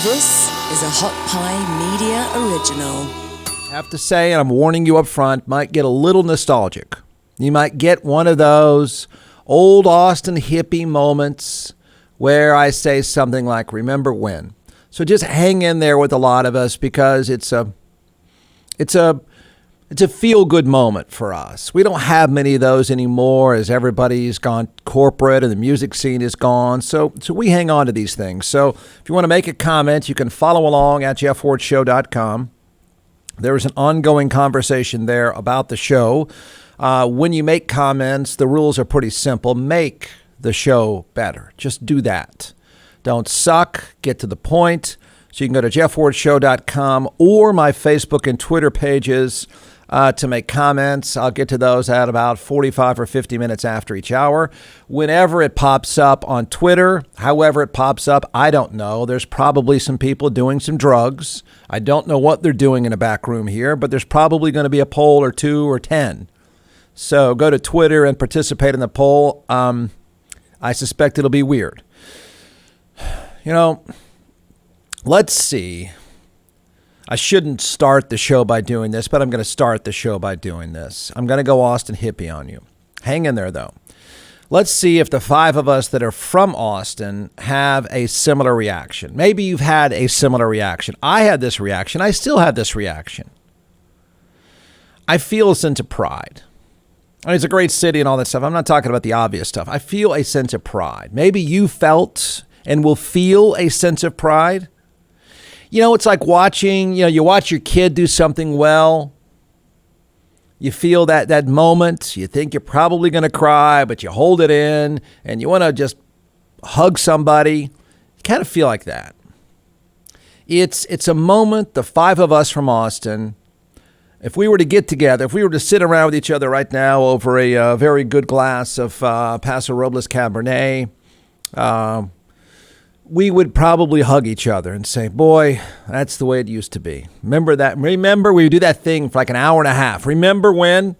This is a Hot Pie Media original. I have to say, and I'm warning you up front, might get a little nostalgic. You might get one of those old Austin hippie moments where I say something like, remember when? So just hang in there with a lot of us because it's a feel-good moment for us. We don't have many of those anymore as everybody's gone corporate and the music scene is gone. So we hang on to these things. So if you want to make a comment, you can follow along at jeffwardshow.com. There is an ongoing conversation there about the show. When you make comments, the rules are pretty simple. Make the show better. Just do that. Don't suck. Get to the point. So you can go to jeffwardshow.com or my Facebook and Twitter pages to make comments. I'll get to those at about 45 or 50 minutes after each hour. Whenever it pops up on Twitter, however it pops up, I don't know. There's probably some people doing some drugs. I don't know what they're doing in a back room here, but there's probably going to be a poll or 2 or 10. So go to Twitter and participate in the poll. I suspect it'll be weird. You know, let's see. I shouldn't start the show by doing this, but I'm going to start the show by doing this. I'm going to go Austin hippie on you. Hang in there, though. Let's see if the 5 of us that are from Austin have a similar reaction. Maybe you've had a similar reaction. I had this reaction. I still have this reaction. I feel a sense of pride. I mean, it's a great city and all that stuff. I'm not talking about the obvious stuff. I feel a sense of pride. Maybe you felt and will feel a sense of pride. You know, it's like watching, you watch your kid do something well. You feel that moment. You think you're probably going to cry, but you hold it in and you want to just hug somebody. You kind of feel like that. It's a moment, the 5 of us from Austin, if we were to get together, if we were to sit around with each other right now over a very good glass of Paso Robles Cabernet, we would probably hug each other and say, boy, that's the way it used to be. Remember that? Remember we would do that thing for like an hour and a half. Remember when?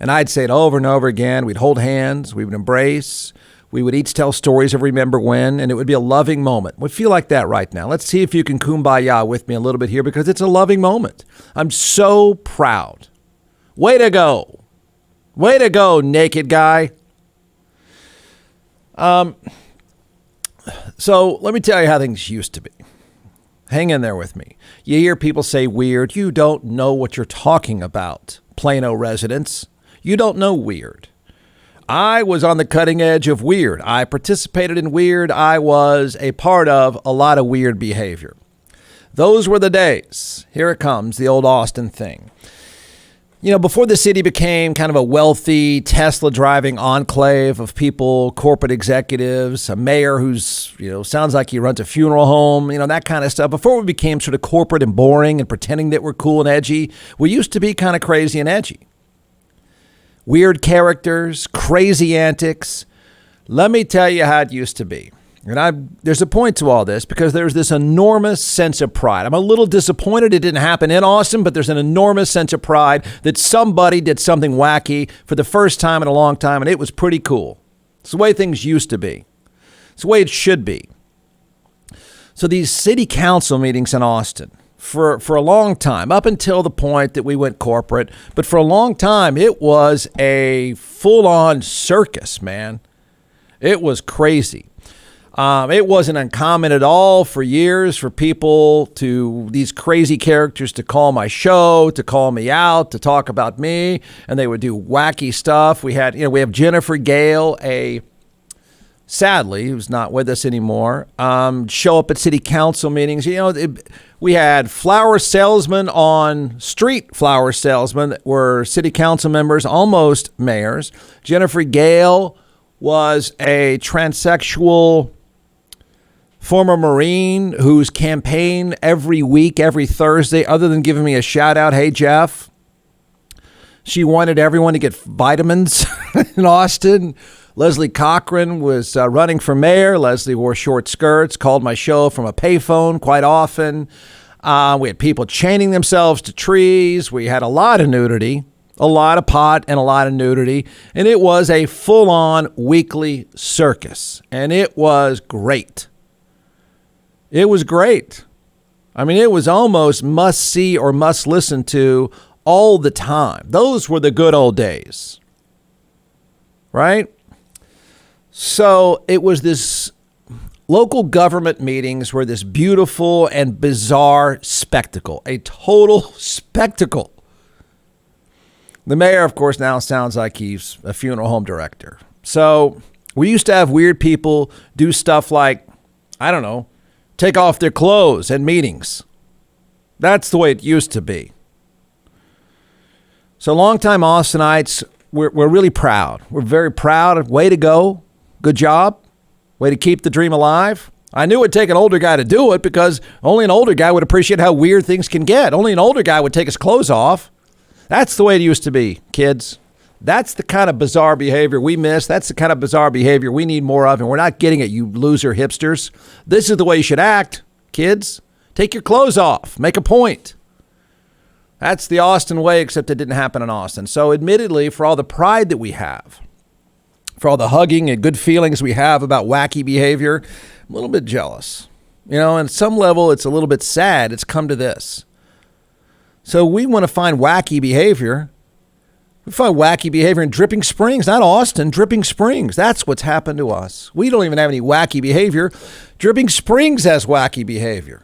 And I'd say it over and over again. We'd hold hands. We would embrace. We would each tell stories of remember when, and it would be a loving moment. We feel like that right now. Let's see if you can kumbaya with me a little bit here because it's a loving moment. I'm so proud. Way to go. Way to go, naked guy. So let me tell you how things used to be. Hang in there with me. You hear people say weird. You don't know what you're talking about, Plano residents. You don't know weird. I was on the cutting edge of weird. I participated in weird. I was a part of a lot of weird behavior. Those were the days. Here it comes, the old Austin thing. You know, before the city became kind of a wealthy Tesla driving enclave of people, corporate executives, a mayor who's, sounds like he runs a funeral home, that kind of stuff. Before we became sort of corporate and boring and pretending that we're cool and edgy, we used to be kind of crazy and edgy. Weird characters, crazy antics. Let me tell you how it used to be. And there's a point to all this because there's this enormous sense of pride. I'm a little disappointed it didn't happen in Austin, but there's an enormous sense of pride that somebody did something wacky for the first time in a long time, and it was pretty cool. It's the way things used to be. It's the way it should be. So these city council meetings in Austin, for a long time, up until the point that we went corporate, but for a long time, it was a full-on circus, man. It was crazy. It wasn't uncommon at all for years for these crazy characters to call my show, to call me out, to talk about me, and they would do wacky stuff. We have Jennifer Gale, sadly, who's not with us anymore, show up at city council meetings. We had flower salesmen on street flower salesmen that were city council members, almost mayors. Jennifer Gale was a transsexual former Marine whose campaign every week, every Thursday, other than giving me a shout out, hey, Jeff, she wanted everyone to get vitamins in Austin. Leslie Cochran was running for mayor. Leslie wore short skirts, called my show from a payphone quite often. We had people chaining themselves to trees. We had a lot of nudity, a lot of pot and a lot of nudity. And it was a full-on weekly circus. And it was great. It was great. I mean, it was almost must see or must listen to all the time. Those were the good old days, right? So it was this local government meetings were this beautiful and bizarre spectacle, a total spectacle. The mayor, of course, now sounds like he's a funeral home director. So we used to have weird people do stuff like, I don't know, take off their clothes at meetings. That's the way it used to be. So longtime Austinites, we're really proud. We're very proud. Way to go. Good job. Way to keep the dream alive. I knew it'd take an older guy to do it because only an older guy would appreciate how weird things can get. Only an older guy would take his clothes off. That's the way it used to be, kids. That's the kind of bizarre behavior we miss. That's the kind of bizarre behavior we need more of, and we're not getting it, you loser hipsters. This is the way you should act, kids. Take your clothes off. Make a point. That's the Austin way, except it didn't happen in Austin. So admittedly, for all the pride that we have, for all the hugging and good feelings we have about wacky behavior, I'm a little bit jealous. You know, and at some level, it's a little bit sad it's come to this. So we want to find wacky behavior. We find wacky behavior in Dripping Springs, not Austin, Dripping Springs. That's what's happened to us. We don't even have any wacky behavior. Dripping Springs has wacky behavior.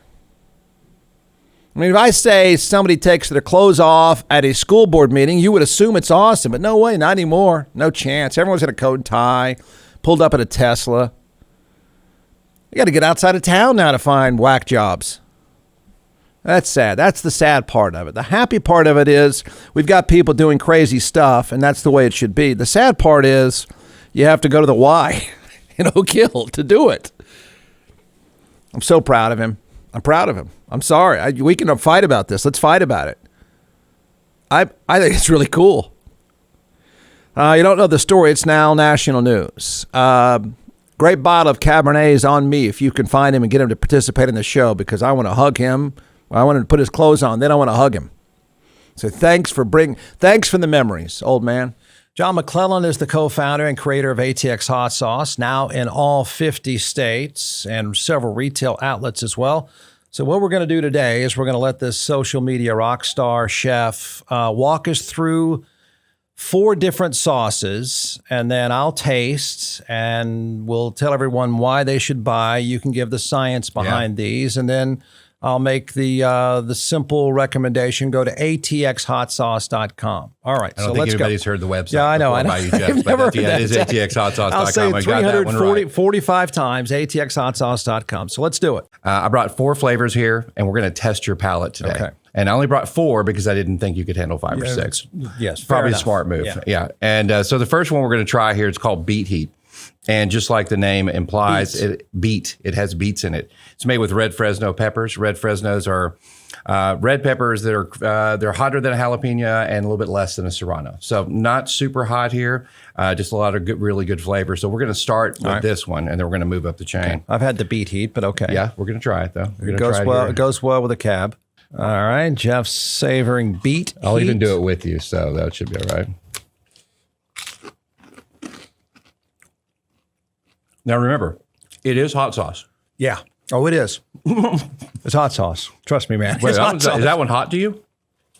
I mean, if I say somebody takes their clothes off at a school board meeting, you would assume it's Austin, but no way, not anymore. No chance. Everyone's in a coat and tie, pulled up at a Tesla. You got to get outside of town now to find whack jobs. That's sad. That's the sad part of it. The happy part of it is we've got people doing crazy stuff, and that's the way it should be. The sad part is you have to go to the Y in Oak Hill to do it. I'm so proud of him. I'm proud of him. I'm sorry. We can fight about this. Let's fight about it. I think it's really cool. You don't know the story. It's now national news. Great bottle of Cabernet is on me if you can find him and get him to participate in the show because I want to hug him. I want to put his clothes on. Then I want to hug him. So thanks for the memories, old man. John McClellan is the co-founder and creator of ATX Hot Sauce, now in all 50 states and several retail outlets as well. So what we're going to do today is we're going to let this social media rock star chef walk us through 4 different sauces, and then I'll taste, and we'll tell everyone why they should buy. You can give the science behind these, and then I'll make the simple recommendation. Go to atxhotsauce.com. All right, I don't think anybody's heard the website. Yeah, I know. By you, Jeff, I've never heard that. It is atxhotsauce.com. I'll say I got that one right. 345 times, atxhotsauce.com. So let's do it. I brought 4 flavors here, and we're going to test your palate today. Okay. And I only brought 4 because I didn't think you could handle 5 or 6. Yes, probably a smart move. Yeah. And so the first one we're going to try here, it's called Beet Heat. And just like the name implies, it has beets in it. It's made with red Fresno peppers. Red Fresnos are red peppers that are they're hotter than a jalapeno and a little bit less than a serrano. So not super hot here, just a lot of really good flavor. So we're going to start with this one, and then we're going to move up the chain. Okay. I've had the Beet Heat, but okay. Yeah, we're going to try it though. It goes well with a cab. All right, Jeff's savoring Beet I'll Heat. even do it with you, so that should be all right. Now remember, it is hot sauce. Yeah. Oh, it is. It's hot sauce. Trust me, man. Wait, is that one hot to you?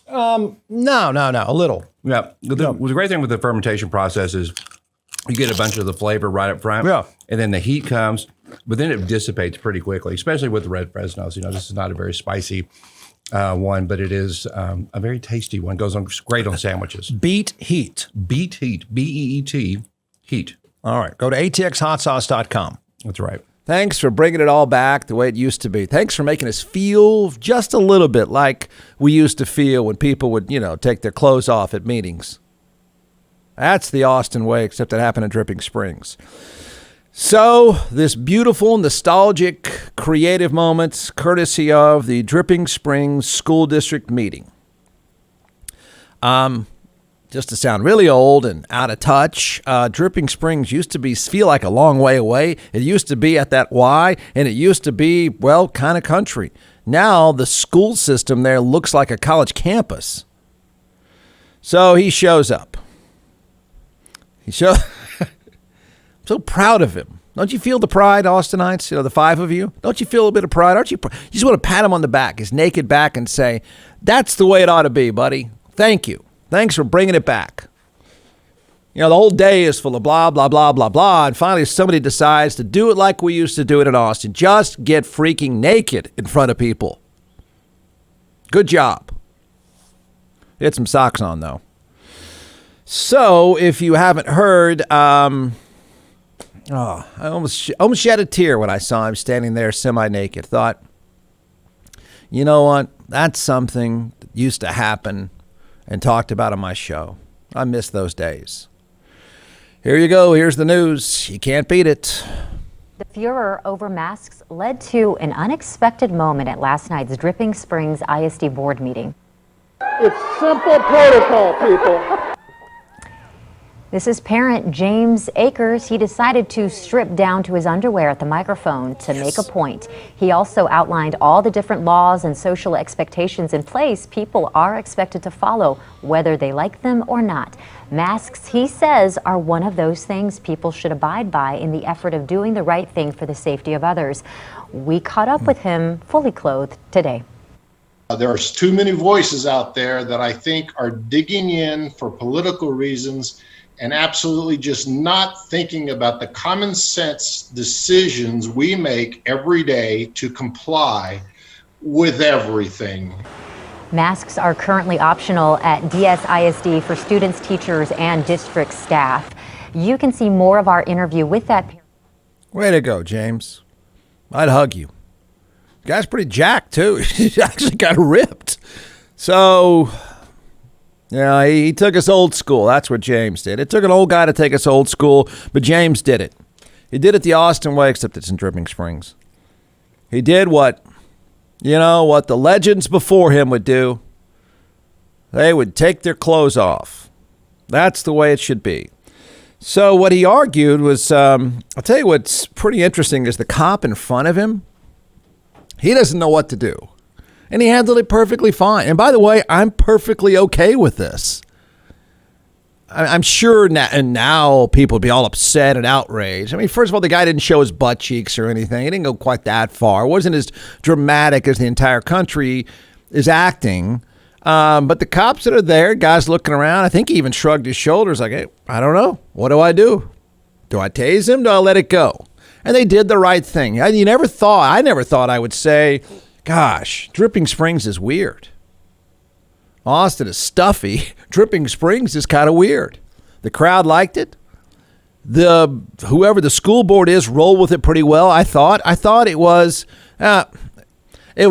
No, a little. Yeah. The great thing with the fermentation process is you get a bunch of the flavor right up front. Yeah. And then the heat comes, but then it dissipates pretty quickly, especially with the red Fresnos. You know, this is not a very spicy one, but it is a very tasty one. Goes on great on sandwiches. Beet Heat. Beet Heat. B-E-E-T. Heat. All right. Go to atxhotsauce.com. That's right. Thanks for bringing it all back the way it used to be. Thanks for making us feel just a little bit like we used to feel when people would, take their clothes off at meetings. That's the Austin way, except it happened in Dripping Springs. So, this beautiful, nostalgic, creative moments, courtesy of the Dripping Springs School District meeting. Just to sound really old and out of touch, Dripping Springs used to feel like a long way away. It used to be at that Y, and it used to be, kind of country. Now the school system there looks like a college campus. So he shows up. So proud of him. Don't you feel the pride, Austinites? The five of you? Don't you feel a bit of pride? Aren't you? You just want to pat him on the back, his naked back, and say, that's the way it ought to be, buddy. Thank you. Thanks for bringing it back. The whole day is full of blah, blah, blah, blah, blah. And finally, somebody decides to do it like we used to do it in Austin. Just get freaking naked in front of people. Good job. He had some socks on, though. So, if you haven't heard, I almost shed a tear when I saw him standing there semi-naked. Thought, you know what? That's something that used to happen and talked about on my show. I miss those days. Here you go. Here's the news. You can't beat it. The furor over masks led to an unexpected moment at last night's Dripping Springs ISD board meeting. It's simple protocol, people. This is parent James Akers. He decided to strip down to his underwear at the microphone to make a point. He also outlined all the different laws and social expectations in place people are expected to follow, whether they like them or not. Masks, he says, are one of those things people should abide by in the effort of doing the right thing for the safety of others. We caught up with him fully clothed today. There's too many voices out there that I think are digging in for political reasons and absolutely just not thinking about the common sense decisions we make every day to comply with everything. Masks are currently optional at DSISD for students, teachers, and district staff. You can see more of our interview with that parent. Way to go, James. I'd hug you. The guy's pretty jacked, too. He actually got ripped. So, he took us old school. That's what James did. It took an old guy to take us old school, but James did it. He did it the Austin way, except it's in Dripping Springs. He did what the legends before him would do. They would take their clothes off. That's the way it should be. So what he argued was, I'll tell you what's pretty interesting is the cop in front of him, he doesn't know what to do. And he handled it perfectly fine. And by the way, I'm perfectly okay with this. I'm sure now people would be all upset and outraged. I mean, first of all, the guy didn't show his butt cheeks or anything. He didn't go quite that far. It wasn't as dramatic as the entire country is acting. But the cops that are there, guys looking around, I think he even shrugged his shoulders like, hey, I don't know. What do I do? Do I tase him? Do I let it go? And they did the right thing. I never thought I would say, gosh, Dripping Springs is weird. Austin is stuffy. Dripping Springs is kind of weird. The crowd liked it. Whoever the school board is rolled with it pretty well. I thought it was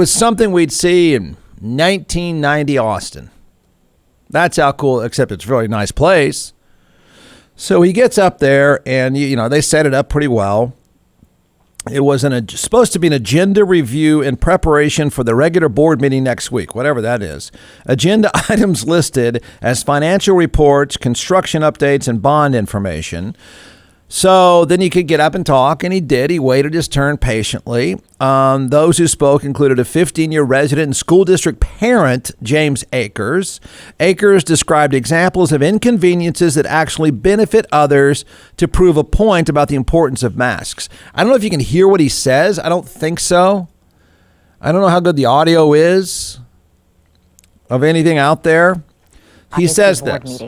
something we'd see in 1990 Austin. That's how cool. Except it's a really nice place. So he gets up there, and they set it up pretty well. It was supposed to be an agenda review in preparation for the regular board meeting next week, whatever that is. Agenda items listed as financial reports, construction updates, and bond information. So then he could get up and talk, and he did. He waited his turn patiently. Those who spoke included a 15-year resident and school district parent, James Akers. Akers described examples of inconveniences that actually benefit others to prove a point about the importance of masks. I don't know if you can hear what he says. I don't think so. I don't know how good the audio is of anything out there. He says this.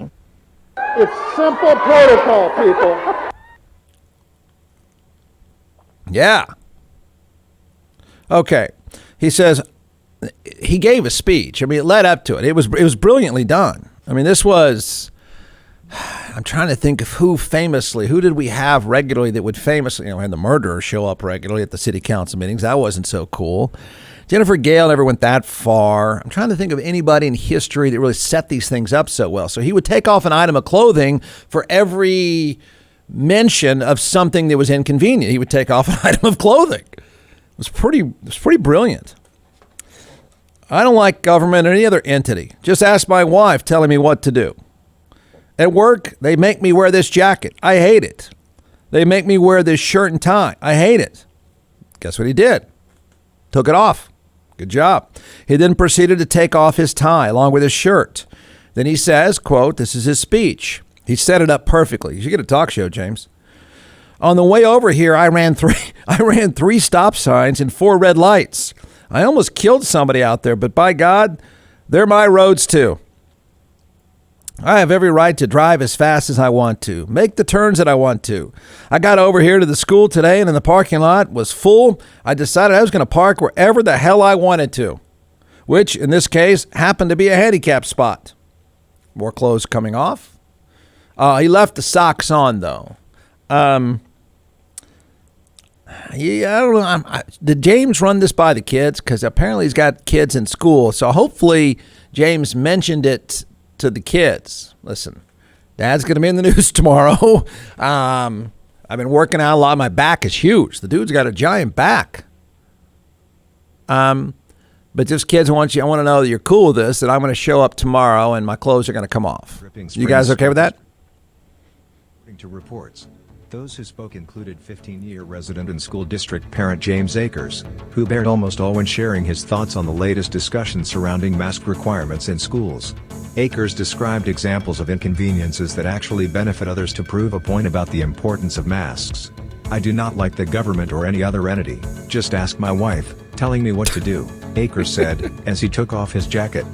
It's simple protocol, people. Yeah. Okay. He says he gave a speech. I mean, it led up to it. It was brilliantly done. I mean, this was, I'm trying to think of who did we have regularly that would famously, had the murderer show up regularly at the city council meetings. That wasn't so cool. Jennifer Gale never went that far. I'm trying to think of anybody in history that really set these things up so well. So he would take off an item of clothing for every mention of something that was inconvenient. He would take off an item of clothing. It was pretty brilliant. I don't like government or any other entity. Just ask my wife telling me what to do. At work, they make me wear this jacket. I hate it. They make me wear this shirt and tie. I hate it. Guess what he did? Took it off. Good job. He then proceeded to take off his tie along with his shirt. Then he says, quote, this is his speech. He set it up perfectly. You should get a talk show, James. On the way over here, I ran three stop signs and 4 red lights. I almost killed somebody out there, but by God, they're my roads too. I have every right to drive as fast as I want to, make the turns that I want to. I got over here to the school today, and in the parking lot was full. I decided I was going to park wherever the hell I wanted to, which in this case happened to be a handicap spot. More clothes coming off. He left the socks on, though. Yeah, I don't know. Did James run this by the kids? Because apparently he's got kids in school. So hopefully James mentioned it to the kids. Listen, Dad's going to be in the news tomorrow. I've been working out a lot. My back is huge. The dude's got a giant back. But just kids, I want to know that you're cool with this, that I'm going to show up tomorrow and my clothes are going to come off. You guys okay with that? According to reports, those who spoke included 15-year resident and school district parent James Akers, who bared almost all when sharing his thoughts on the latest discussions surrounding mask requirements in schools. Akers described examples of inconveniences that actually benefit others to prove a point about the importance of masks. I do not like the government or any other entity, just ask my wife, telling me what to do, Akers said, as he took off his jacket.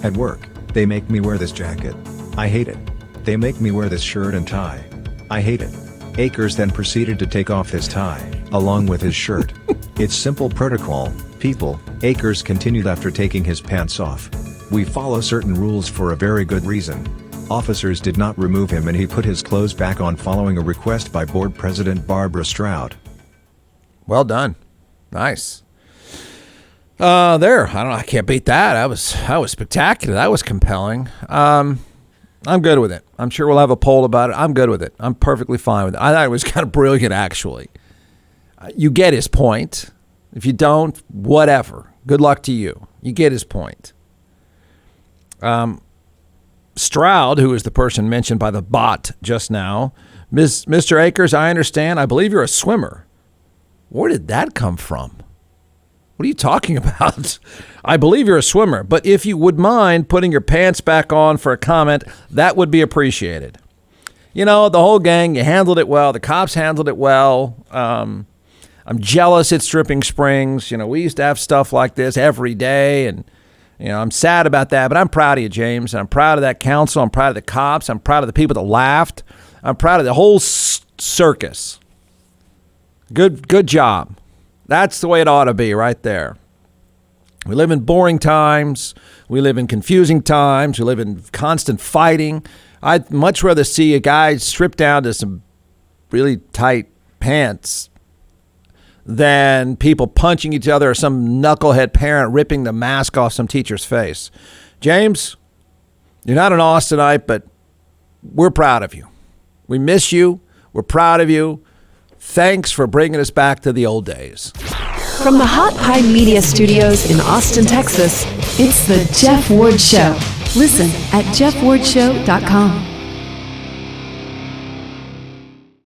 At work, they make me wear this jacket. I hate it. They make me wear this shirt and tie. I hate it. Akers then proceeded to take off his tie, along with his shirt. It's simple protocol, people, Akers continued after taking his pants off. We follow certain rules for a very good reason. Officers did not remove him and he put his clothes back on following a request by board president Barbara Stroud. Well done. Nice. There. I can't beat that. That was spectacular. That was compelling. I'm good with it. I'm sure we'll have a poll about it. I'm good with it. I'm perfectly fine with it. I thought it was kind of brilliant, actually. You get his point. If you don't, whatever. Good luck to you. You get his point. Stroud, who is the person mentioned by the bot just now, Mr. Akers, I understand. I believe you're a swimmer. Where did that come from? What are you talking about? I believe you're a swimmer, but if you would mind putting your pants back on for a comment, that would be appreciated. You know, the whole gang, you handled it well. The cops handled it well. I'm jealous it's Dripping Springs. You know, we used to have stuff like this every day, and, you know, I'm sad about that, but I'm proud of you, James, and I'm proud of that council. I'm proud of the cops. I'm proud of the people that laughed. I'm proud of the whole circus. Good job. That's the way it ought to be right there. We live in boring times. We live in confusing times. We live in constant fighting. I'd much rather see a guy strip down to some really tight pants than people punching each other or some knucklehead parent ripping the mask off some teacher's face. James, you're not an Austinite, but we're proud of you. We miss you. We're proud of you. Thanks for bringing us back to the old days. From the Hot Pie Media Studios in Austin, Texas, it's the Jeff Ward Show. Listen at jeffwardshow.com.